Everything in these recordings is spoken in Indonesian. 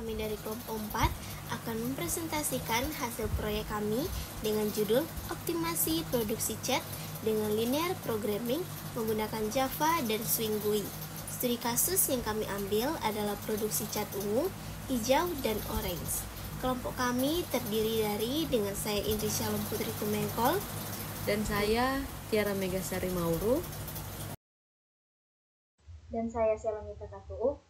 kami dari kelompok 4 akan mempresentasikan hasil proyek kami dengan judul Optimasi Produksi Chat dengan Linear Programming menggunakan Java dan Swing GUI. Studi kasus yang kami ambil adalah produksi cat ungu, hijau, dan orange. Kelompok kami terdiri dari dengan saya Indri Shalom Putri Tumengkol dan saya Tiara Megasari Mauru dan saya Selamita Katu.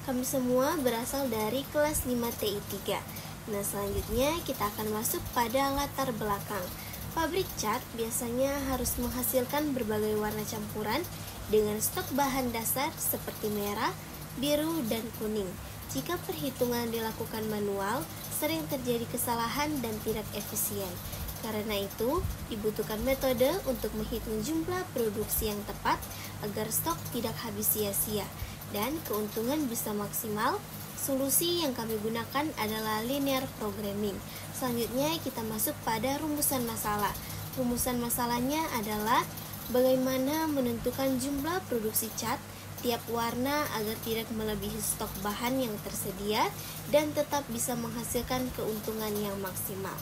Kami semua berasal dari kelas 5 TI 3. Nah, selanjutnya kita akan masuk pada latar belakang. Pabrik cat biasanya harus menghasilkan berbagai warna campuran dengan stok bahan dasar seperti merah, biru, dan kuning. Jika perhitungan dilakukan manual, sering terjadi kesalahan dan tidak efisien. Karena itu, dibutuhkan metode untuk menghitung jumlah produksi yang tepat agar stok tidak habis sia-sia dan keuntungan bisa maksimal. Solusi yang kami gunakan adalah linear programming. Selanjutnya kita masuk pada rumusan masalah. Rumusan masalahnya adalah bagaimana menentukan jumlah produksi cat tiap warna agar tidak melebihi stok bahan yang tersedia dan tetap bisa menghasilkan keuntungan yang maksimal.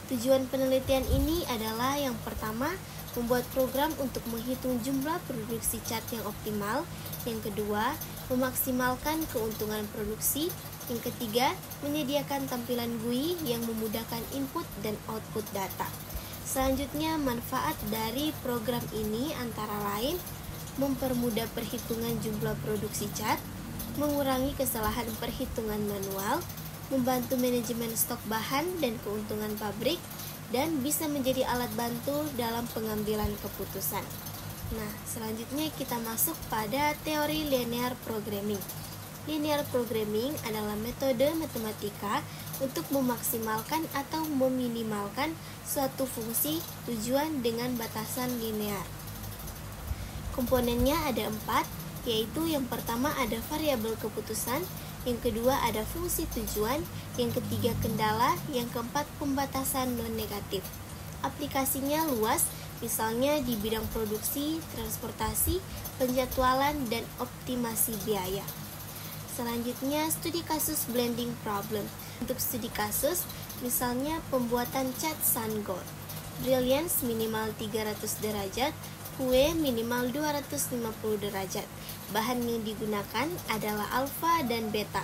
Tujuan penelitian ini adalah yang pertama, membuat program untuk menghitung jumlah produksi cat yang optimal. Yang kedua, memaksimalkan keuntungan produksi. Yang ketiga, menyediakan tampilan GUI yang memudahkan input dan output data. Selanjutnya, manfaat dari program ini antara lain mempermudah perhitungan jumlah produksi cat, mengurangi kesalahan perhitungan manual, membantu manajemen stok bahan dan keuntungan pabrik, dan bisa menjadi alat bantu dalam pengambilan keputusan. Nah, selanjutnya kita masuk pada teori linear programming. Linear programming adalah metode matematika untuk memaksimalkan atau meminimalkan suatu fungsi tujuan dengan batasan linear. Komponennya ada 4, yaitu yang pertama ada variabel keputusan, yang kedua ada fungsi tujuan, yang ketiga kendala, yang keempat pembatasan non-negatif. Aplikasinya luas, misalnya di bidang produksi, transportasi, penjadwalan, dan optimasi biaya. Selanjutnya, studi kasus blending problem. Untuk studi kasus, misalnya pembuatan cat sun gold. Brilliance minimal 300 derajat, hue minimal 250 derajat. Bahan yang digunakan adalah alfa dan beta.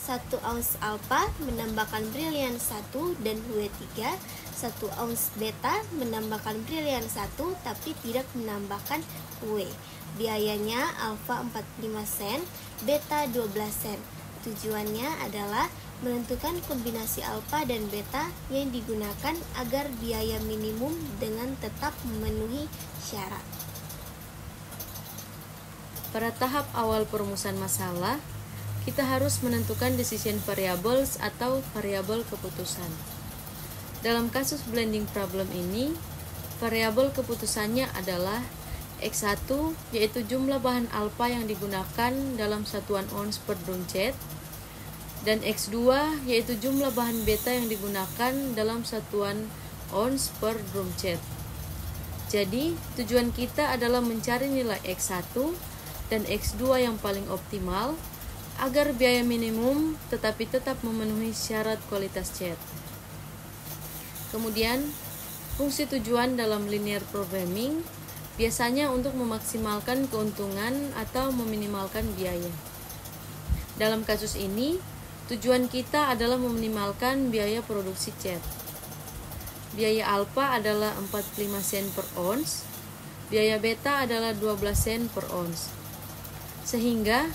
1 ounce alfa menambahkan brilliance 1 dan hue 3. 1 ounce beta menambahkan brilliance 1 tapi tidak menambahkan hue. Biayanya alfa 45 sen, beta 12 sen. Tujuannya adalah menentukan kombinasi alfa dan beta yang digunakan agar biaya minimum dengan tetap memenuhi syarat. Pada tahap awal perumusan masalah, kita harus menentukan decision variables atau variabel keputusan. Dalam kasus blending problem ini, variabel keputusannya adalah X1, yaitu jumlah bahan alfa yang digunakan dalam satuan ounce per drum cat, dan X2, yaitu jumlah bahan beta yang digunakan dalam satuan ounce per drum cat. Jadi, tujuan kita adalah mencari nilai X1 dan X2 yang paling optimal agar biaya minimum tetapi tetap memenuhi syarat kualitas cat. Kemudian, fungsi tujuan dalam linear programming biasanya untuk memaksimalkan keuntungan atau meminimalkan biaya. Dalam kasus ini, tujuan kita adalah meminimalkan biaya produksi cat. Biaya alfa adalah 45 sen per ounce, biaya beta adalah 12 sen per ounce. Sehingga,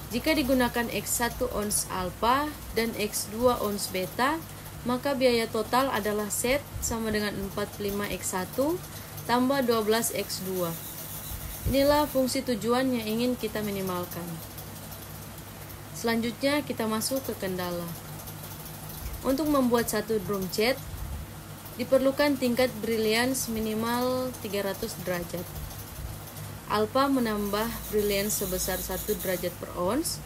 jika digunakan X1 ounce alfa dan X2 ounce beta, maka biaya total adalah set sama dengan 45 X1 tambah 12 X2. Inilah fungsi tujuan yang ingin kita minimalkan. Selanjutnya kita masuk ke kendala. Untuk membuat satu drum cat, diperlukan tingkat brilliance minimal 300 derajat. Alfa menambah brilliance sebesar 1 derajat per ounce,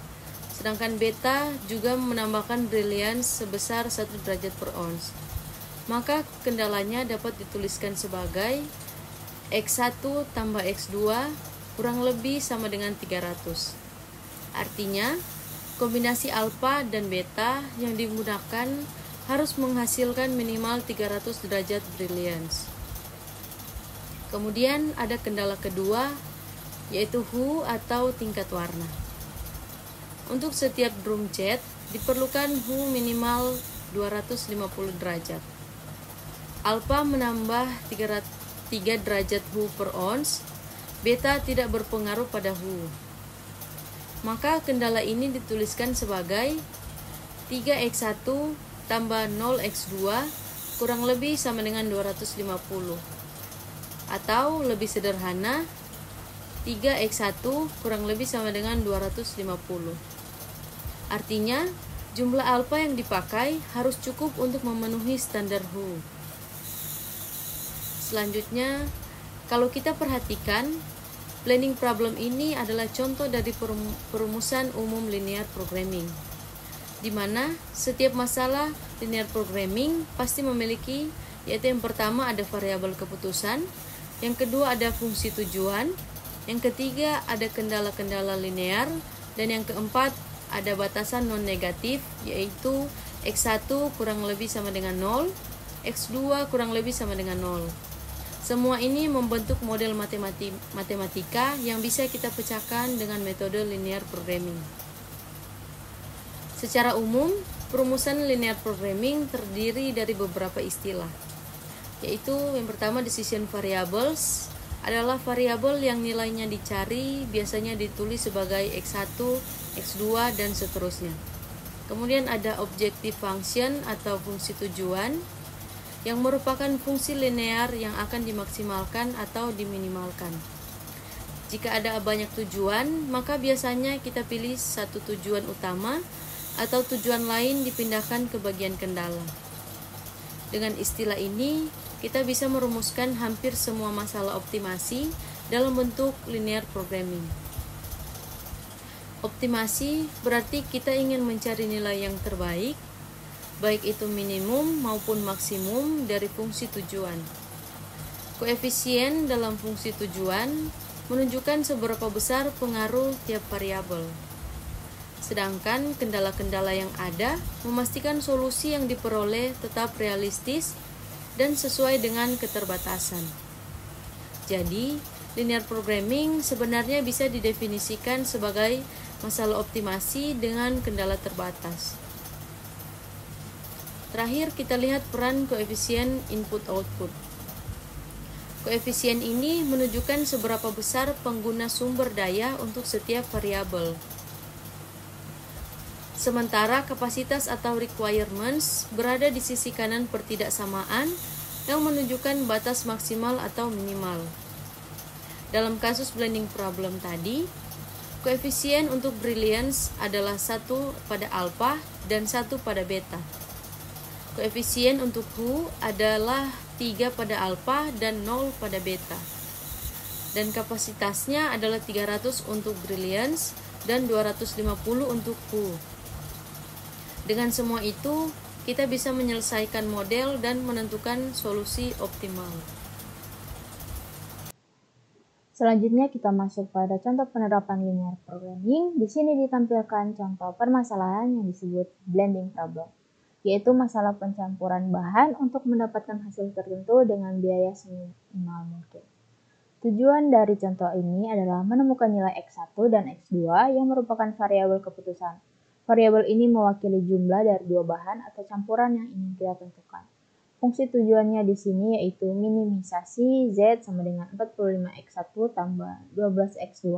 sedangkan beta juga menambahkan brilliance sebesar 1 derajat per ounce. Maka kendalanya dapat dituliskan sebagai X1 tambah X2 kurang lebih sama dengan 300. Artinya, kombinasi alfa dan beta yang digunakan harus menghasilkan minimal 300 derajat brilliance. Kemudian ada kendala kedua, yaitu hue atau tingkat warna. Untuk setiap drum jet diperlukan hue minimal 250 derajat. Alpha menambah 3 derajat hue per ounce, beta tidak berpengaruh pada hue. Maka kendala ini dituliskan sebagai 3x1 tambah 0x2 kurang lebih sama dengan 250. Atau lebih sederhana, 3x1 kurang lebih sama dengan 250. Artinya, jumlah alfa yang dipakai harus cukup untuk memenuhi standar hue. Selanjutnya, kalau kita perhatikan, blending problem ini adalah contoh dari perumusan umum linear programming, di mana setiap masalah linear programming pasti memiliki, yaitu yang pertama ada variabel keputusan, yang kedua ada fungsi tujuan, yang ketiga ada kendala-kendala linear, dan yang keempat ada batasan non-negatif, yaitu x1 kurang lebih sama dengan 0, x2 kurang lebih sama dengan 0. Semua ini membentuk model matematika yang bisa kita pecahkan dengan metode linear programming. Secara umum, perumusan linear programming terdiri dari beberapa istilah, yaitu yang pertama decision variables adalah variabel yang nilainya dicari biasanya ditulis sebagai x1, x2, dan seterusnya. Kemudian ada objective function atau fungsi tujuan yang merupakan fungsi linear yang akan dimaksimalkan atau diminimalkan. Jika ada banyak tujuan, maka biasanya kita pilih satu tujuan utama atau tujuan lain dipindahkan ke bagian kendala. Dengan istilah ini, kita bisa merumuskan hampir semua masalah optimasi dalam bentuk linear programming. Optimasi berarti kita ingin mencari nilai yang terbaik, baik itu minimum maupun maksimum dari fungsi tujuan. Koefisien dalam fungsi tujuan menunjukkan seberapa besar pengaruh tiap variabel. Sedangkan kendala-kendala yang ada memastikan solusi yang diperoleh tetap realistis dan sesuai dengan keterbatasan. Jadi, linear programming sebenarnya bisa didefinisikan sebagai masalah optimasi dengan kendala terbatas. Terakhir, kita lihat peran koefisien input-output. Koefisien ini menunjukkan seberapa besar pengguna sumber daya untuk setiap variabel. Sementara kapasitas atau requirements berada di sisi kanan pertidaksamaan yang menunjukkan batas maksimal atau minimal. Dalam kasus blending problem tadi, koefisien untuk brilliance adalah 1 pada alpha dan 1 pada beta. Koefisien untuk hue adalah 3 pada alpha dan 0 pada beta. Dan kapasitasnya adalah 300 untuk brilliance dan 250 untuk hue. Dengan semua itu, kita bisa menyelesaikan model dan menentukan solusi optimal. Selanjutnya kita masuk pada contoh penerapan linear programming. Di sini ditampilkan contoh permasalahan yang disebut blending problem, yaitu masalah pencampuran bahan untuk mendapatkan hasil tertentu dengan biaya seminimal mungkin. Tujuan dari contoh ini adalah menemukan nilai x1 dan x2 yang merupakan variabel keputusan. Variabel ini mewakili jumlah dari dua bahan atau campuran yang ingin kita tentukan. Fungsi tujuannya di sini yaitu minimisasi Z sama dengan 45x1 tambah 12x2.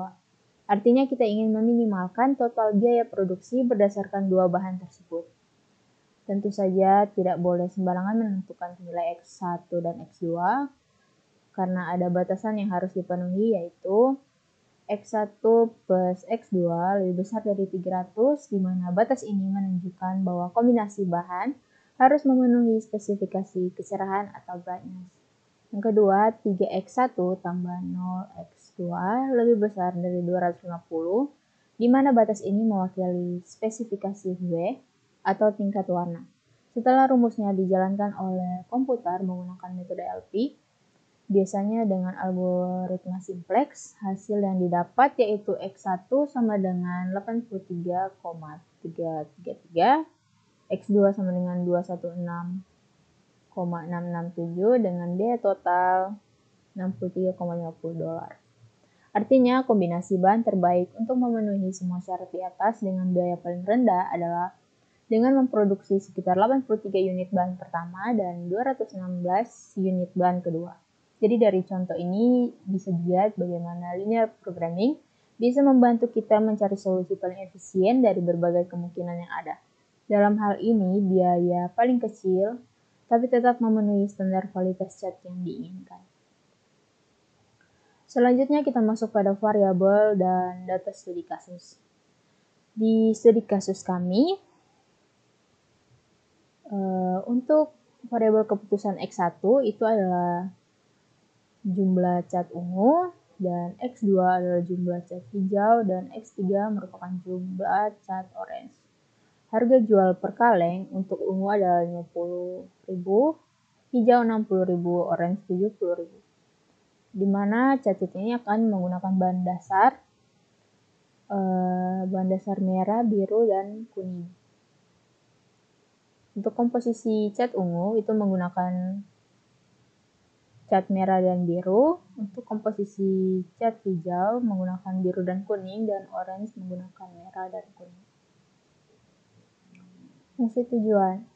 Artinya kita ingin meminimalkan total biaya produksi berdasarkan dua bahan tersebut. Tentu saja tidak boleh sembarangan menentukan nilai x1 dan x2 karena ada batasan yang harus dipenuhi, yaitu x1 plus x2 lebih besar dari 300, di mana batas ini menunjukkan bahwa kombinasi bahan harus memenuhi spesifikasi kecerahan atau brightness. Yang kedua, 3x1 tambah 0x2 lebih besar dari 250, di mana batas ini mewakili spesifikasi hue atau tingkat warna. Setelah rumusnya dijalankan oleh komputer menggunakan metode LP, biasanya dengan algoritma simplex. Hasil yang didapat yaitu X1 sama dengan 83,333, X2 sama dengan 216,667 dengan biaya total $63,50. Artinya, kombinasi bahan terbaik untuk memenuhi semua syarat di atas dengan biaya paling rendah adalah dengan memproduksi sekitar 83 unit bahan pertama dan 216 unit bahan kedua. Jadi dari contoh ini bisa dilihat bagaimana linear programming bisa membantu kita mencari solusi paling efisien dari berbagai kemungkinan yang ada. Dalam hal ini, biaya paling kecil, tapi tetap memenuhi standar kualitas cat yang diinginkan. Selanjutnya kita masuk pada variabel dan data studi kasus. Di studi kasus kami, untuk variabel keputusan X1 itu adalah jumlah cat ungu, dan X2 adalah jumlah cat hijau, dan X3 merupakan jumlah cat orange. Harga jual per kaleng untuk ungu adalah 50.000, hijau 60.000, orange 70.000. Di mana cat ini akan menggunakan bahan dasar merah, biru, dan kuning. Untuk komposisi cat ungu itu menggunakan cat merah dan biru. Untuk komposisi cat hijau menggunakan biru dan kuning, dan orange menggunakan merah dan kuning. Fungsi tujuan.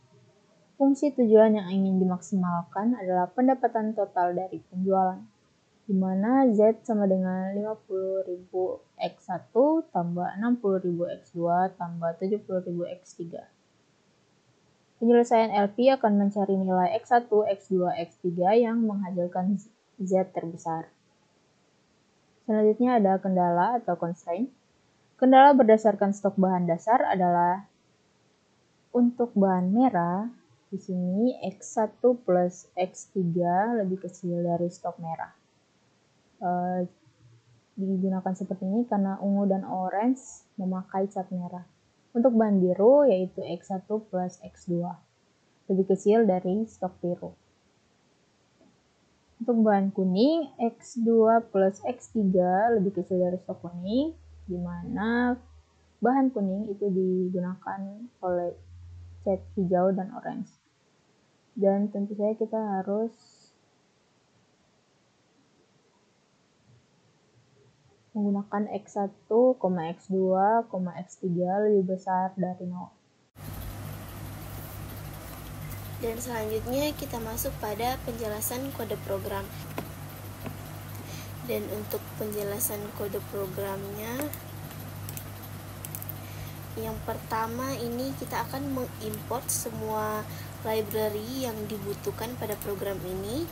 Fungsi tujuan yang ingin dimaksimalkan adalah pendapatan total dari penjualan, di mana Z sama dengan 50.000 X1 tambah 60.000 X2 tambah 70.000 X3. Penyelesaian LP akan mencari nilai X1, X2, X3 yang menghasilkan Z terbesar. Selanjutnya ada kendala atau constraint. Kendala berdasarkan stok bahan dasar adalah untuk bahan merah, di sini X1 plus X3 lebih kecil dari stok merah. Digunakan seperti ini karena ungu dan orange memakai cat merah. Untuk bahan biru yaitu X1 plus X2 lebih kecil dari stok biru. Untuk bahan kuning X2 plus X3 lebih kecil dari stok kuning, di mana bahan kuning itu digunakan oleh cat hijau dan orange. Dan tentu saja kita harus menggunakan X1, X2, X3 lebih besar dari 0. Dan selanjutnya kita masuk pada penjelasan kode program. Dan untuk penjelasan kode programnya, yang pertama ini kita akan mengimport semua library yang dibutuhkan pada program ini.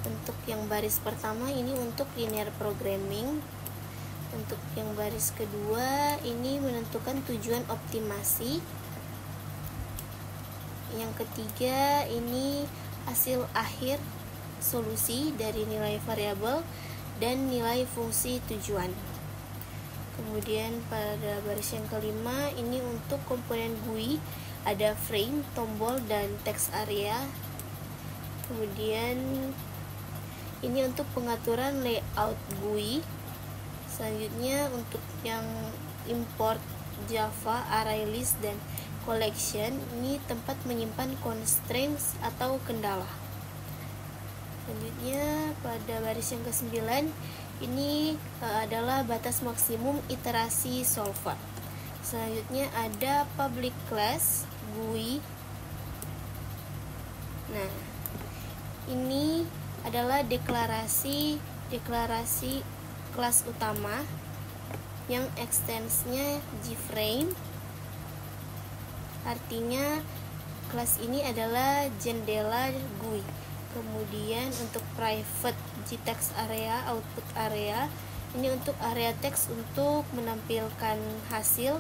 Untuk yang baris pertama ini untuk linear programming. Untuk yang baris kedua ini menentukan tujuan optimasi. Yang ketiga ini hasil akhir solusi dari nilai variabel dan nilai fungsi tujuan. Kemudian pada baris yang kelima ini untuk komponen GUI, ada frame, tombol, dan text area. Kemudian ini untuk pengaturan layout GUI. Selanjutnya untuk yang import Java, ArrayList, dan collection, ini tempat menyimpan constraints atau kendala. Selanjutnya pada baris yang ke-9 ini adalah batas maksimum iterasi solver. Selanjutnya ada public class GUI. Nah, ini adalah deklarasi kelas utama yang ekstensinya JFrame. Artinya kelas ini adalah jendela GUI. Kemudian untuk private JText area, output area, ini untuk area teks untuk menampilkan hasil.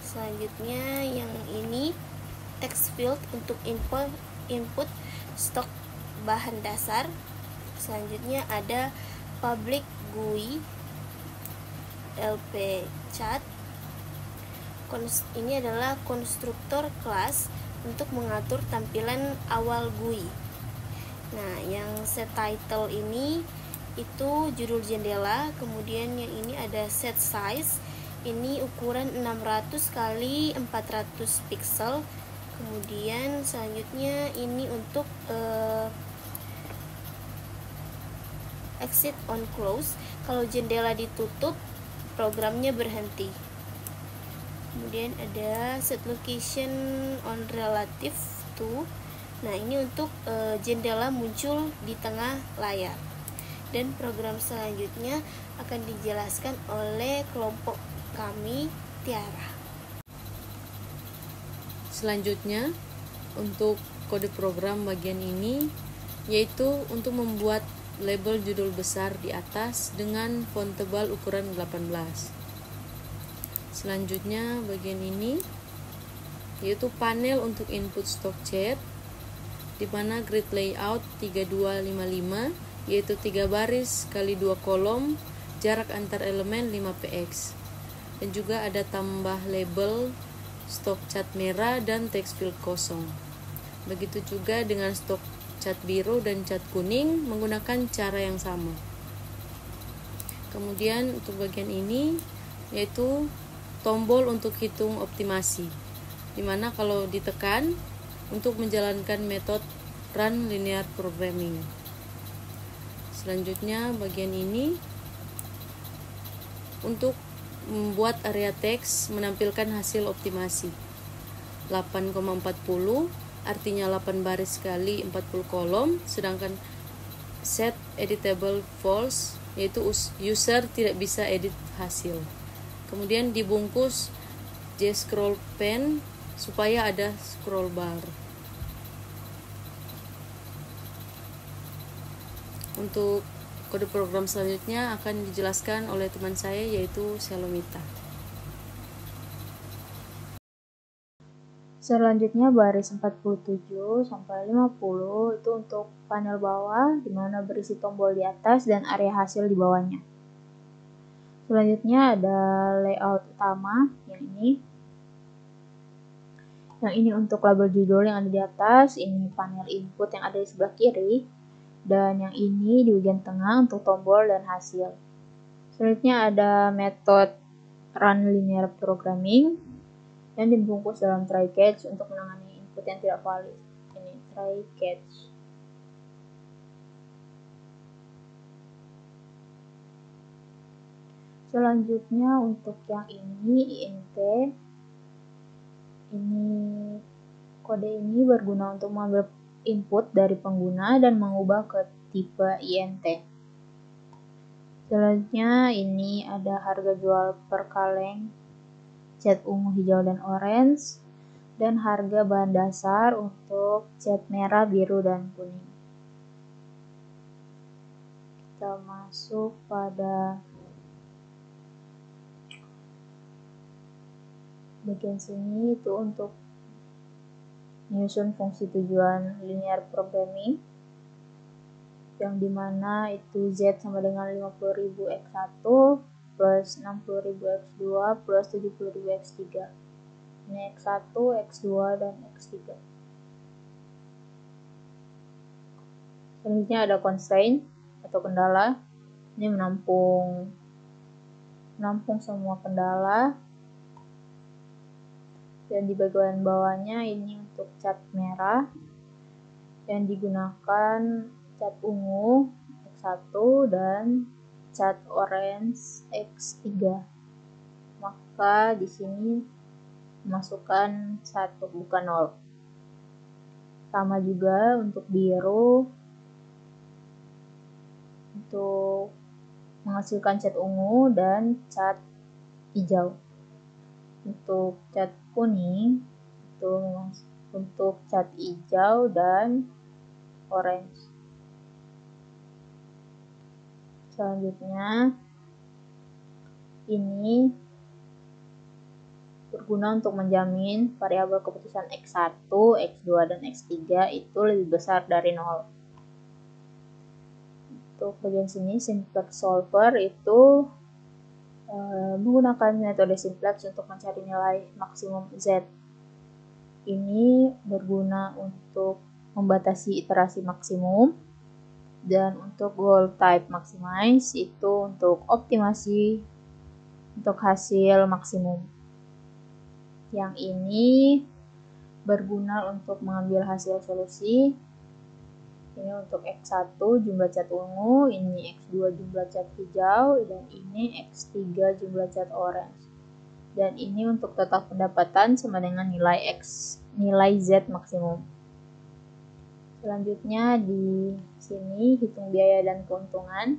Selanjutnya yang ini text field untuk input stok bahan dasar. Selanjutnya ada public GUI LP chat. Ini adalah konstruktor kelas untuk mengatur tampilan awal GUI. Nah, yang set title ini itu judul jendela, kemudian yang ini ada set size, ini ukuran 600 kali 400 pixel. Kemudian selanjutnya ini untuk exit on close, kalau jendela ditutup programnya berhenti. Kemudian ada set location on relative to. Nah, ini untuk jendela muncul di tengah layar. Dan program selanjutnya akan dijelaskan oleh kelompok kami, Tiara. Selanjutnya, untuk kode program bagian ini, yaitu untuk membuat label judul besar di atas dengan font tebal ukuran 18. Selanjutnya, bagian ini, yaitu panel untuk input stock chat, di mana grid layout 3255, yaitu 3 baris kali 2 kolom, jarak antar elemen 5px. Dan juga ada tambah label stok cat merah dan teks field kosong. Begitu juga dengan stok cat biru dan cat kuning menggunakan cara yang sama. Kemudian untuk bagian ini yaitu tombol untuk hitung optimasi, dimana kalau ditekan untuk menjalankan metode run linear programming. Selanjutnya bagian ini untuk membuat area teks menampilkan hasil optimasi 8,40, artinya 8 baris kali 40 kolom, sedangkan set editable false, yaitu user tidak bisa edit hasil. Kemudian dibungkus J-scroll pen supaya ada scroll bar. Untuk kode program selanjutnya akan dijelaskan oleh teman saya, yaitu Selomita. Selanjutnya baris 47 sampai 50 itu untuk panel bawah, di mana berisi tombol di atas dan area hasil di bawahnya. Selanjutnya ada layout utama, yang ini. Yang ini untuk label judul yang ada di atas, ini panel input yang ada di sebelah kiri, dan yang ini di bagian tengah untuk tombol dan hasil. Selanjutnya ada metode run linear programming yang dibungkus dalam try catch untuk menangani input yang tidak valid. Ini try catch. Selanjutnya untuk yang ini INT, ini kode ini berguna untuk mengambil input dari pengguna dan mengubah ke tipe INT. Selanjutnya ini ada harga jual per kaleng cat ungu, hijau, dan orange, dan harga bahan dasar untuk cat merah, biru, dan kuning. Kita masuk pada bagian sini, itu untuk menyusun fungsi tujuan linear programming, yang dimana itu Z sama dengan 50.000 X1 plus 60.000 X2 plus 70.000 X3. Ini X1, X2, dan X3. Selanjutnya ada constraint atau kendala. Ini menampung semua kendala. Dan di bagian bawahnya ini untuk cat merah yang digunakan cat ungu X1 dan cat orange X3. Maka di sini masukkan 1 bukan 0. Sama juga untuk biru, untuk menghasilkan cat ungu dan cat hijau. Untuk cat kuning itu untuk cat hijau dan orange. Selanjutnya ini berguna untuk menjamin variabel keputusan X1, X2, dan X3 itu lebih besar dari 0. Untuk bagian sini simplex solver itu menggunakan metode simplex untuk mencari nilai maksimum Z. Ini berguna untuk membatasi iterasi maksimum. Dan untuk goal type maximize itu untuk optimasi untuk hasil maksimum. Yang ini berguna untuk mengambil hasil solusi. Ini untuk X1 jumlah cat ungu, ini X2 jumlah cat hijau, dan ini X3 jumlah cat orange. Dan ini untuk total pendapatan sama dengan nilai Z maksimum. Selanjutnya di sini hitung biaya dan keuntungan.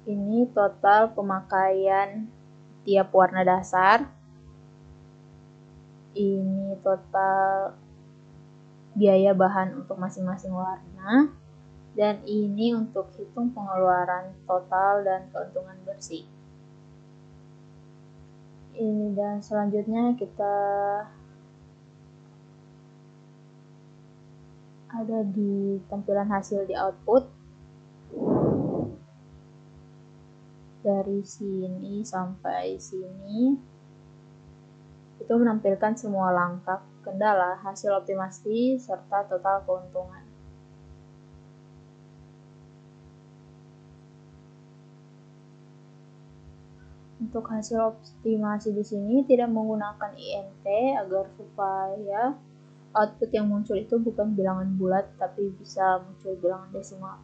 Ini total pemakaian tiap warna dasar. Ini total biaya bahan untuk masing-masing warna. Dan ini untuk hitung pengeluaran total dan keuntungan bersih. Ini dan selanjutnya kita ada di tampilan hasil di output. Dari sini sampai sini itu menampilkan semua langkah kendala, hasil optimasi, serta total keuntungan. Untuk hasil optimasi di sini tidak menggunakan INT agar supaya output yang muncul itu bukan bilangan bulat tapi bisa muncul bilangan desimal.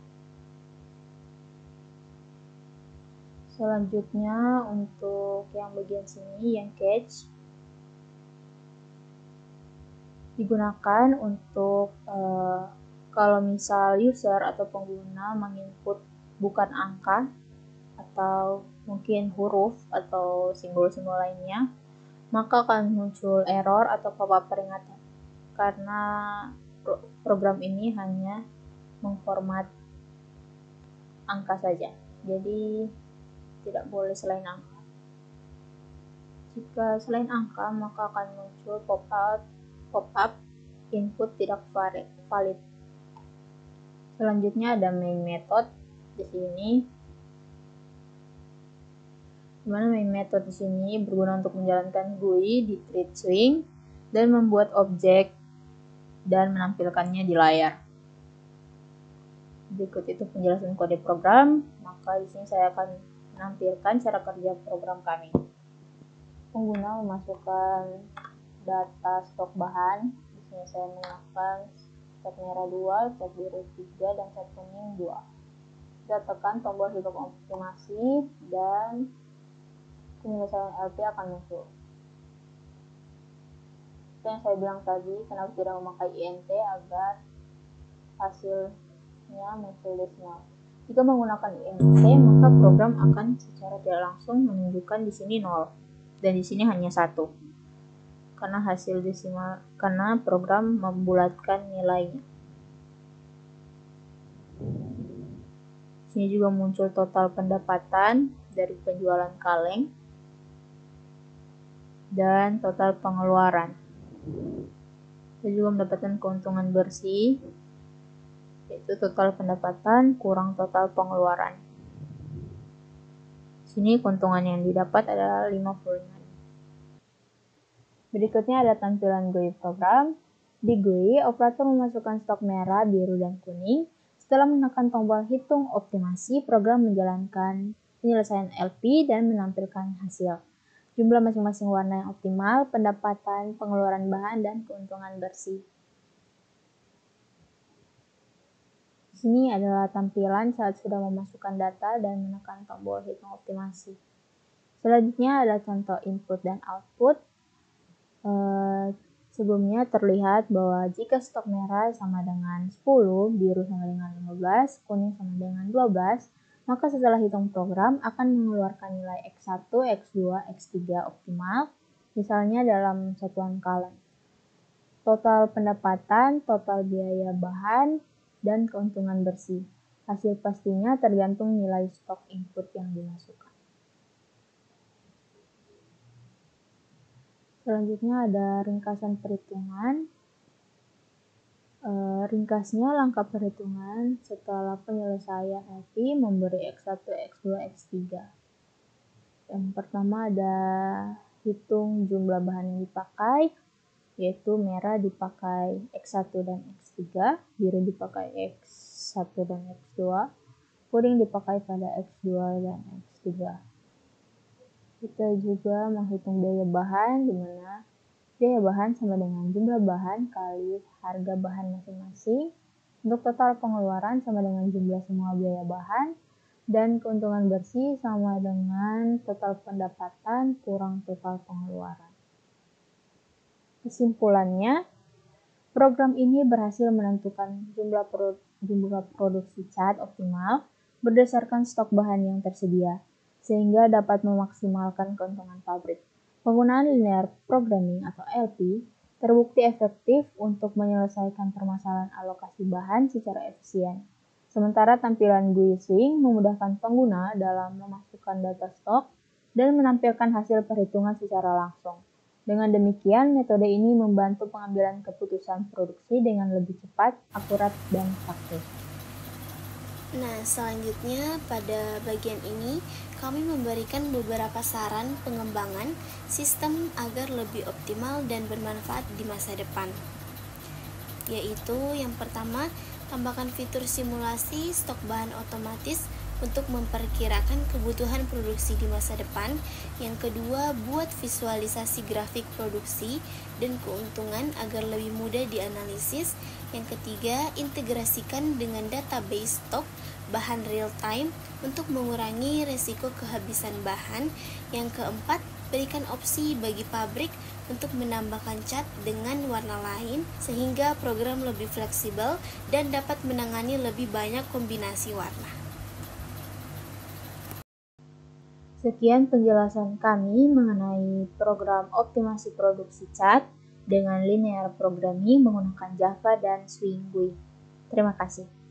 Selanjutnya untuk yang bagian sini yang catch digunakan untuk kalau misal user atau pengguna menginput bukan angka atau mungkin huruf atau simbol-simbol lainnya, maka akan muncul error atau pop-up peringatan karena program ini hanya mengformat angka saja, jadi tidak boleh selain angka. Jika selain angka, maka akan muncul pop-up input tidak valid. Selanjutnya ada main method di sini. Dimana main method di sini berguna untuk menjalankan GUI di thread swing dan membuat objek dan menampilkannya di layar. Berikut itu penjelasan kode program, maka di sini saya akan menampilkan cara kerja program kami. Pengguna memasukkan data stok bahan. Di sini saya menggunakan cat merah 2, cat biru 3, dan cat kuning 2. Kita tekan tombol hitung optimasi dan penyelesaian LP akan muncul. Itu yang saya bilang tadi, kenapa tidak memakai INT agar hasilnya muncul desimal. Jika menggunakan INT, maka program akan secara tidak langsung menunjukkan di sini 0 dan di sini hanya 1. Karena hasil desimal, karena program membulatkan nilainya. Sini juga muncul total pendapatan dari penjualan kaleng dan total pengeluaran. Kita juga mendapatkan keuntungan bersih, yaitu total pendapatan kurang total pengeluaran. Sini keuntungan yang didapat adalah 55. Berikutnya ada tampilan GUI program. Di GUI, operator memasukkan stok merah, biru, dan kuning. Setelah menekan tombol hitung optimasi, program menjalankan penyelesaian LP dan menampilkan hasil. Jumlah masing-masing warna yang optimal, pendapatan, pengeluaran bahan, dan keuntungan bersih. Di sini adalah tampilan saat sudah memasukkan data dan menekan tombol hitung optimasi. Selanjutnya ada contoh input dan output. Sebelumnya terlihat bahwa jika stok merah sama dengan 10, biru sama dengan 15, kuning sama dengan 12, maka setelah hitung program akan mengeluarkan nilai X1, X2, X3 optimal, misalnya dalam satuan kaleng. Total pendapatan, total biaya bahan, dan keuntungan bersih. Hasil pastinya tergantung nilai stok input yang dimasukkan. Selanjutnya ada ringkasan perhitungan. Ringkasnya langkah perhitungan setelah penyelesaian LP memberi X1, X2, X3. Yang pertama ada hitung jumlah bahan yang dipakai, yaitu merah dipakai X1 dan X3, biru dipakai X1 dan X2, kuning dipakai pada X2 dan X3. Kita juga menghitung biaya bahan, di mana biaya bahan sama dengan jumlah bahan kali harga bahan masing-masing. Untuk total pengeluaran sama dengan jumlah semua biaya bahan, dan keuntungan bersih sama dengan total pendapatan kurang total pengeluaran. Kesimpulannya, program ini berhasil menentukan jumlah produksi cat optimal berdasarkan stok bahan yang tersedia, sehingga dapat memaksimalkan keuntungan pabrik. Penggunaan linear programming atau LP terbukti efektif untuk menyelesaikan permasalahan alokasi bahan secara efisien. Sementara tampilan GUI Swing memudahkan pengguna dalam memasukkan data stok dan menampilkan hasil perhitungan secara langsung. Dengan demikian, metode ini membantu pengambilan keputusan produksi dengan lebih cepat, akurat, dan praktis. Nah, selanjutnya pada bagian ini kami memberikan beberapa saran pengembangan sistem agar lebih optimal dan bermanfaat di masa depan. Yaitu yang pertama, tambahkan fitur simulasi stok bahan otomatis untuk memperkirakan kebutuhan produksi di masa depan. Yang kedua, buat visualisasi grafik produksi dan keuntungan agar lebih mudah dianalisis. Yang ketiga, integrasikan dengan database stok bahan real time untuk mengurangi risiko kehabisan bahan. Yang keempat, berikan opsi bagi pabrik untuk menambahkan cat dengan warna lain sehingga program lebih fleksibel dan dapat menangani lebih banyak kombinasi warna. Sekian penjelasan kami mengenai program optimasi produksi cat dengan linear programming menggunakan Java dan Swing GUI. Terima kasih.